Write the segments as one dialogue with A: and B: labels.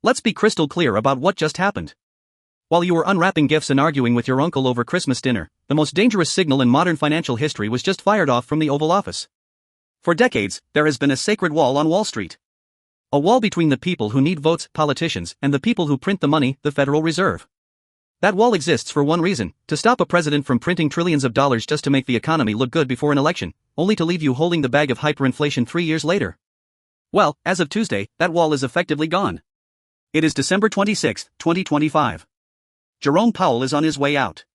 A: Let's be crystal clear about what just happened. While you were unwrapping gifts and arguing with your uncle over Christmas dinner, the most dangerous signal in modern financial history was just fired off from the Oval Office. For decades, there has been a sacred wall on Wall Street. A wall between the people who need votes, politicians, and the people who print the money, the Federal Reserve. That wall exists for one reason: to stop a president from printing trillions of dollars just to make the economy look good before an election, only to leave you holding the bag of hyperinflation 3 years later. Well, as of Tuesday, that wall is effectively gone. It is December 26, 2025. Jerome Powell is on his way out.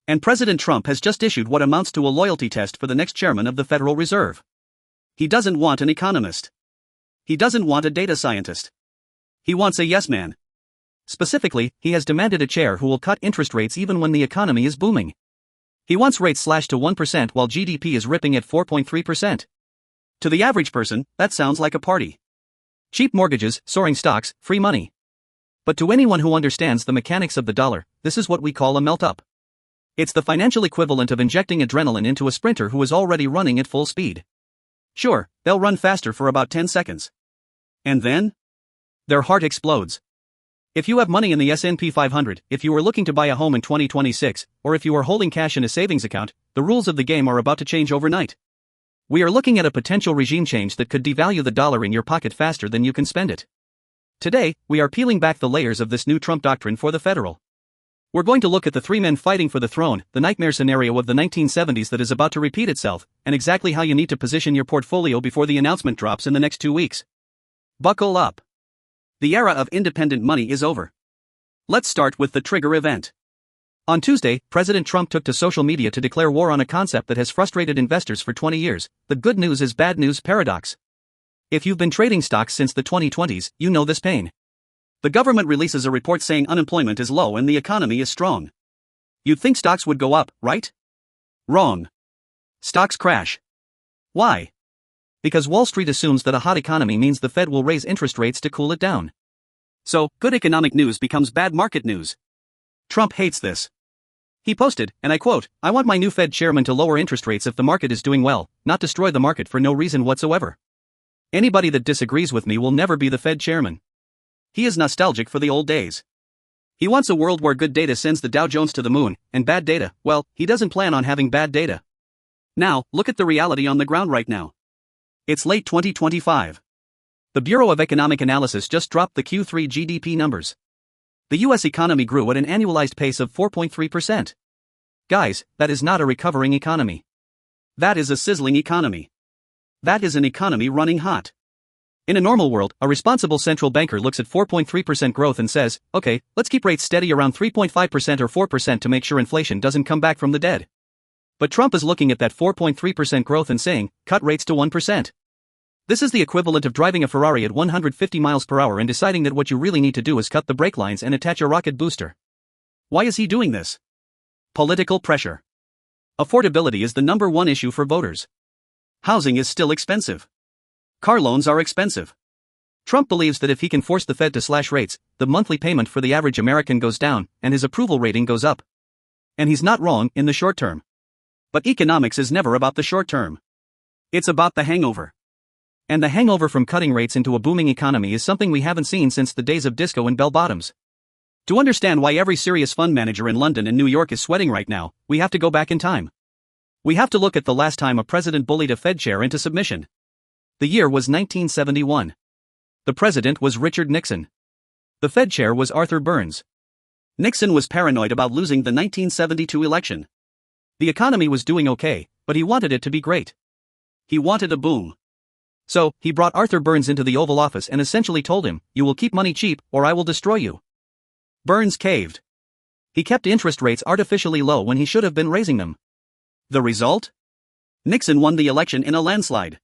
A: And President Trump has just issued what amounts to a loyalty test for the next chairman of the Federal Reserve. He doesn't want an economist. He doesn't want a data scientist. He wants a yes man. Specifically, he has demanded a chair who will cut interest rates even when the economy is booming. He wants rates slashed to 1% while GDP is ripping at 4.3%. To the average person, that sounds like a party. Cheap mortgages, soaring stocks, free money. But to anyone who understands the mechanics of the dollar, this is what we call a melt-up. It's the financial equivalent of injecting adrenaline into a sprinter who is already running at full speed. Sure, they'll run faster for about 10 seconds. And then? Their heart explodes. If you have money in the S&P 500, if you are looking to buy a home in 2026, or if you are holding cash in a savings account, the rules of the game are about to change overnight. We are looking at a potential regime change that could devalue the dollar in your pocket faster than you can spend it. Today, we are peeling back the layers of this new Trump doctrine for the federal. We're going to look at the three men fighting for the throne, the nightmare scenario of the 1970s that is about to repeat itself, and exactly how you need to position your portfolio before the announcement drops in the next 2 weeks. Buckle up. The era of independent money is over. Let's start with the trigger event. On Tuesday, President Trump took to social media to declare war on a concept that has frustrated investors for 20 years, the good news is bad news paradox. If you've been trading stocks since the 2020s, you know this pain. The government releases a report saying unemployment is low and the economy is strong. You'd think stocks would go up, right? Wrong. Stocks crash. Why? Because Wall Street assumes that a hot economy means the Fed will raise interest rates to cool it down. So, good economic news becomes bad market news. Trump hates this. He posted, and I quote, "I want my new Fed chairman to lower interest rates if the market is doing well, not destroy the market for no reason whatsoever. Anybody that disagrees with me will never be the Fed chairman." He is nostalgic for the old days. He wants a world where good data sends the Dow Jones to the moon, and bad data, well, he doesn't plan on having bad data. Now, look at the reality on the ground right now. It's late 2025. The Bureau of Economic Analysis just dropped the Q3 GDP numbers. The US economy grew at an annualized pace of 4.3%. Guys, that is not a recovering economy. That is a sizzling economy. That is an economy running hot. In a normal world, a responsible central banker looks at 4.3% growth and says, okay, let's keep rates steady around 3.5% or 4% to make sure inflation doesn't come back from the dead. But Trump is looking at that 4.3% growth and saying, cut rates to 1%. This is the equivalent of driving a Ferrari at 150 miles per hour and deciding that what you really need to do is cut the brake lines and attach a rocket booster. Why is he doing this? Political pressure. Affordability is the number one issue for voters. Housing is still expensive. Car loans are expensive. Trump believes that if he can force the Fed to slash rates, the monthly payment for the average American goes down, and his approval rating goes up. And he's not wrong in the short term. But economics is never about the short term. It's about the hangover. And the hangover from cutting rates into a booming economy is something we haven't seen since the days of disco and bell-bottoms. To understand why every serious fund manager in London and New York is sweating right now, we have to go back in time. We have to look at the last time a president bullied a Fed chair into submission. The year was 1971. The president was Richard Nixon. The Fed chair was Arthur Burns. Nixon was paranoid about losing the 1972 election. The economy was doing okay, but he wanted it to be great. He wanted a boom. So, he brought Arthur Burns into the Oval Office and essentially told him, you will keep money cheap, or I will destroy you. Burns caved. He kept interest rates artificially low when he should have been raising them. The result? Nixon won the election in a landslide.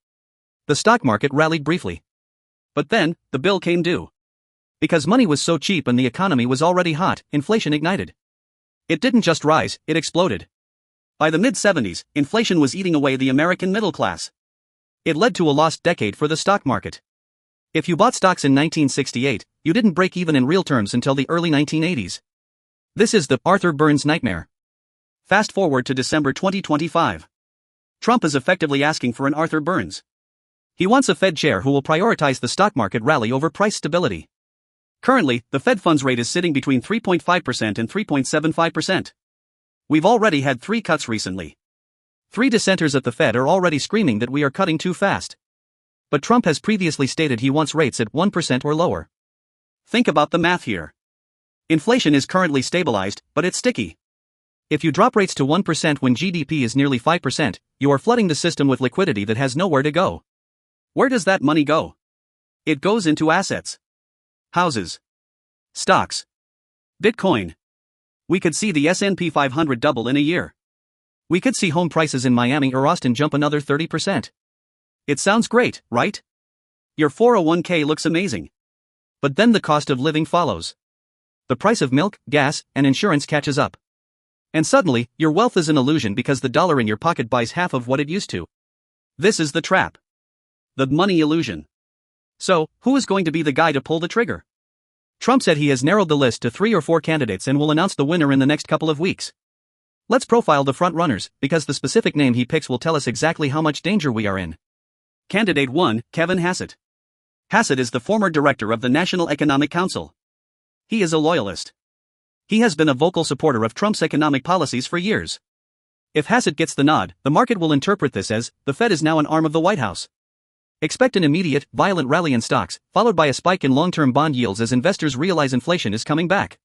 A: The stock market rallied briefly. But then, the bill came due. Because money was so cheap and the economy was already hot, inflation ignited. It didn't just rise, it exploded. By the mid-70s, inflation was eating away the American middle class. It led to a lost decade for the stock market. If you bought stocks in 1968, you didn't break even in real terms until the early 1980s. This is the Arthur Burns nightmare. Fast forward to December 2025. Trump is effectively asking for an Arthur Burns. He wants a Fed chair who will prioritize the stock market rally over price stability. Currently, the Fed funds rate is sitting between 3.5% and 3.75%. We've already had 3 cuts recently. 3 dissenters at the Fed are already screaming that we are cutting too fast. But Trump has previously stated he wants rates at 1% or lower. Think about the math here. Inflation is currently stabilized, but it's sticky. If you drop rates to 1% when GDP is nearly 5%, you are flooding the system with liquidity that has nowhere to go. Where does that money go? It goes into assets. Houses. Stocks. Bitcoin. We could see the S&P 500 double in a year. We could see home prices in Miami or Austin jump another 30%. It sounds great, right? Your 401k looks amazing. But then the cost of living follows. The price of milk, gas, and insurance catches up. And suddenly, your wealth is an illusion because the dollar in your pocket buys half of what it used to. This is the trap. The money illusion. So, who is going to be the guy to pull the trigger? Trump said he has narrowed the list to 3 or 4 candidates and will announce the winner in the next couple of weeks. Let's profile the front runners, because the specific name he picks will tell us exactly how much danger we are in. Candidate 1, Kevin Hassett. Hassett is the former director of the National Economic Council. He is a loyalist. He has been a vocal supporter of Trump's economic policies for years. If Hassett gets the nod, the market will interpret this as, the Fed is now an arm of the White House. Expect an immediate, violent rally in stocks, followed by a spike in long-term bond yields as investors realize inflation is coming back.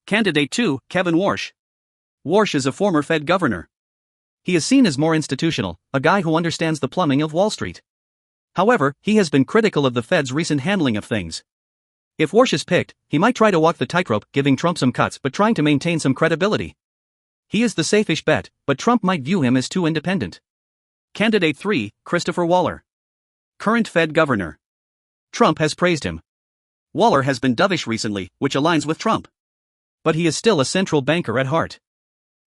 A: Candidate 2, Kevin Warsh. Warsh is a former Fed governor. He is seen as more institutional, a guy who understands the plumbing of Wall Street. However, he has been critical of the Fed's recent handling of things. If Warsh is picked, he might try to walk the tightrope, giving Trump some cuts but trying to maintain some credibility. He is the safe-ish bet, but Trump might view him as too independent. Candidate 3, Christopher Waller. Current Fed governor. Trump has praised him. Waller has been dovish recently, which aligns with Trump. But he is still a central banker at heart.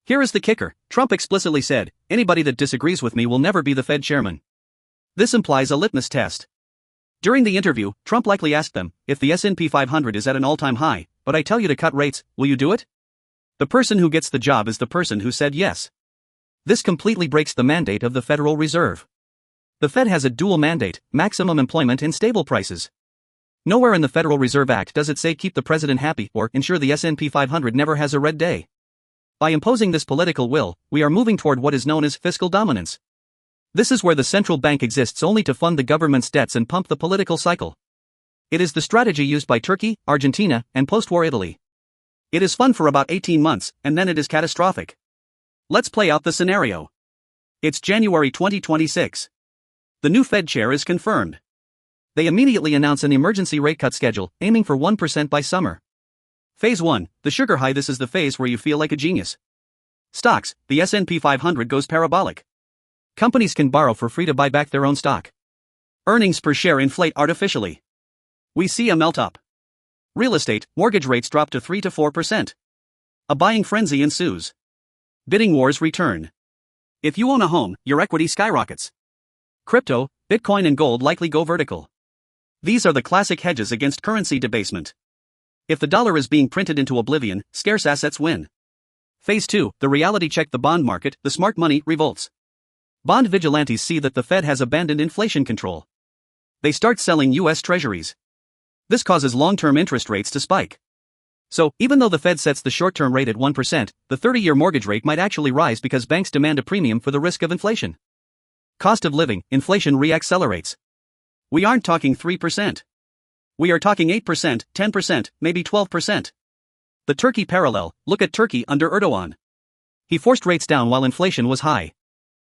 A: Here is the kicker, Trump explicitly said, anybody that disagrees with me will never be the Fed chairman. This implies a litmus test. During the interview, Trump likely asked them, if the S&P 500 is at an all-time high, but I tell you to cut rates, will you do it? The person who gets the job is the person who said yes. This completely breaks the mandate of the Federal Reserve. The Fed has a dual mandate, maximum employment and stable prices. Nowhere in the Federal Reserve Act does it say keep the president happy or ensure the S&P 500 never has a red day. By imposing this political will, we are moving toward what is known as fiscal dominance. This is where the central bank exists only to fund the government's debts and pump the political cycle. It is the strategy used by Turkey, Argentina, and post-war Italy. It is fun for about 18 months, and then it is catastrophic. Let's play out the scenario. It's January 2026. The new Fed chair is confirmed. They immediately announce an emergency rate cut schedule, aiming for 1% by summer. Phase 1, the sugar high. This is the phase where you feel like a genius. Stocks, the S&P 500 goes parabolic. Companies can borrow for free to buy back their own stock. Earnings per share inflate artificially. We see a melt-up. Real estate, mortgage rates drop to 3 to 4%. A buying frenzy ensues. Bidding wars return. If you own a home, your equity skyrockets. Crypto, Bitcoin and gold likely go vertical. These are the classic hedges against currency debasement. If the dollar is being printed into oblivion, scarce assets win. Phase 2, the reality check. The bond market, the smart money, revolts. Bond vigilantes see that the Fed has abandoned inflation control. They start selling U.S. treasuries. This causes long-term interest rates to spike. So, even though the Fed sets the short-term rate at 1%, the 30-year mortgage rate might actually rise because banks demand a premium for the risk of inflation. Cost of living, inflation reaccelerates. We aren't talking 3%. We are talking 8%, 10%, maybe 12%. The Turkey parallel, look at Turkey under Erdogan. He forced rates down while inflation was high.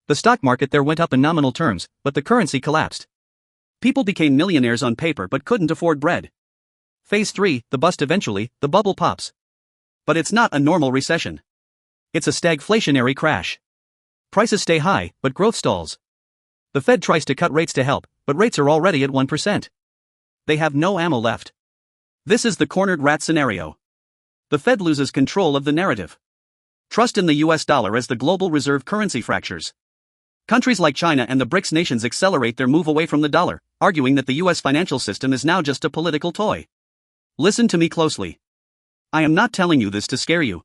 A: The stock market there went up in nominal terms, but the currency collapsed. People became millionaires on paper but couldn't afford bread. Phase 3, the bust. Eventually, the bubble pops. But it's not a normal recession. It's a stagflationary crash. Prices stay high, but growth stalls. The Fed tries to cut rates to help, but rates are already at 1%. They have no ammo left. This is the cornered rat scenario. The Fed loses control of the narrative. Trust in the US dollar as the global reserve currency fractures. Countries like China and the BRICS nations accelerate their move away from the dollar, arguing that the US financial system is now just a political toy. Listen to me closely. I am not telling you this to scare you.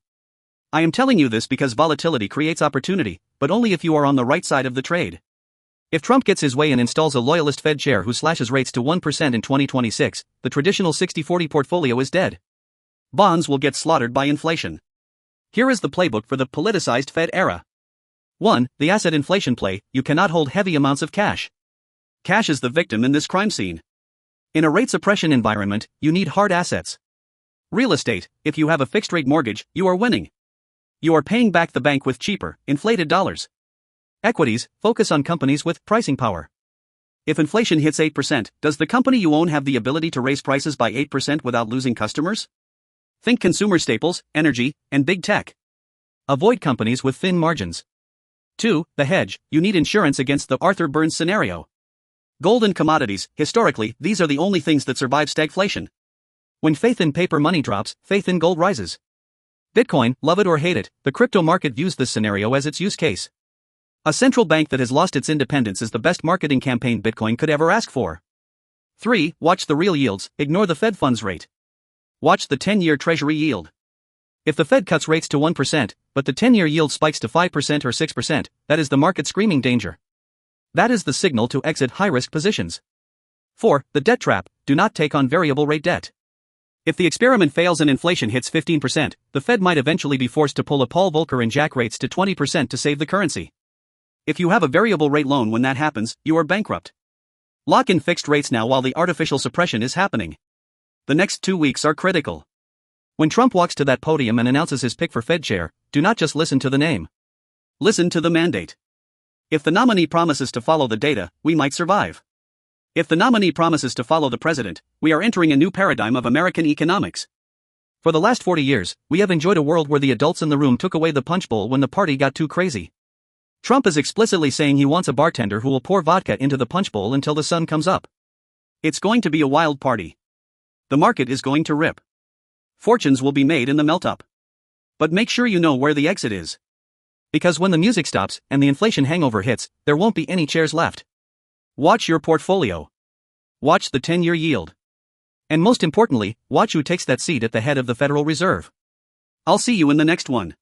A: I am telling you this because volatility creates opportunity, but only if you are on the right side of the trade. If Trump gets his way and installs a loyalist Fed chair who slashes rates to 1% in 2026, the traditional 60-40 portfolio is dead. Bonds will get slaughtered by inflation. Here is the playbook for the politicized Fed era. 1. The asset inflation play: you cannot hold heavy amounts of cash. Cash is the victim in this crime scene. In a rate suppression environment, you need hard assets. Real estate: if you have a fixed-rate mortgage, you are winning. You are paying back the bank with cheaper, inflated dollars. Equities: focus on companies with pricing power. If inflation hits 8%, does the company you own have the ability to raise prices by 8% without losing customers? Think consumer staples, energy, and big tech. Avoid companies with thin margins. 2. The hedge: you need insurance against the Arthur Burns scenario. Gold and commodities: historically, these are the only things that survive stagflation. When faith in paper money drops, faith in gold rises. Bitcoin: love it or hate it, the crypto market views this scenario as its use case. A central bank that has lost its independence is the best marketing campaign Bitcoin could ever ask for. 3. Watch the real yields, ignore the Fed funds rate. Watch the 10-year Treasury yield. If the Fed cuts rates to 1%, but the 10-year yield spikes to 5% or 6%, that is the market screaming danger. That is the signal to exit high-risk positions. 4. The debt trap: do not take on variable rate debt. If the experiment fails and inflation hits 15%, the Fed might eventually be forced to pull a Paul Volcker and jack rates to 20% to save the currency. If you have a variable rate loan when that happens, you are bankrupt. Lock in fixed rates now while the artificial suppression is happening. The next 2 weeks are critical. When Trump walks to that podium and announces his pick for Fed chair, do not just listen to the name. Listen to the mandate. If the nominee promises to follow the data, we might survive. If the nominee promises to follow the president, we are entering a new paradigm of American economics. For the last 40 years, we have enjoyed a world where the adults in the room took away the punch bowl when the party got too crazy. Trump is explicitly saying he wants a bartender who will pour vodka into the punch bowl until the sun comes up. It's going to be a wild party. The market is going to rip. Fortunes will be made in the melt-up. But make sure you know where the exit is. Because when the music stops and the inflation hangover hits, there won't be any chairs left. Watch your portfolio. Watch the 10-year yield. And most importantly, watch who takes that seat at the head of the Federal Reserve. I'll see you in the next one.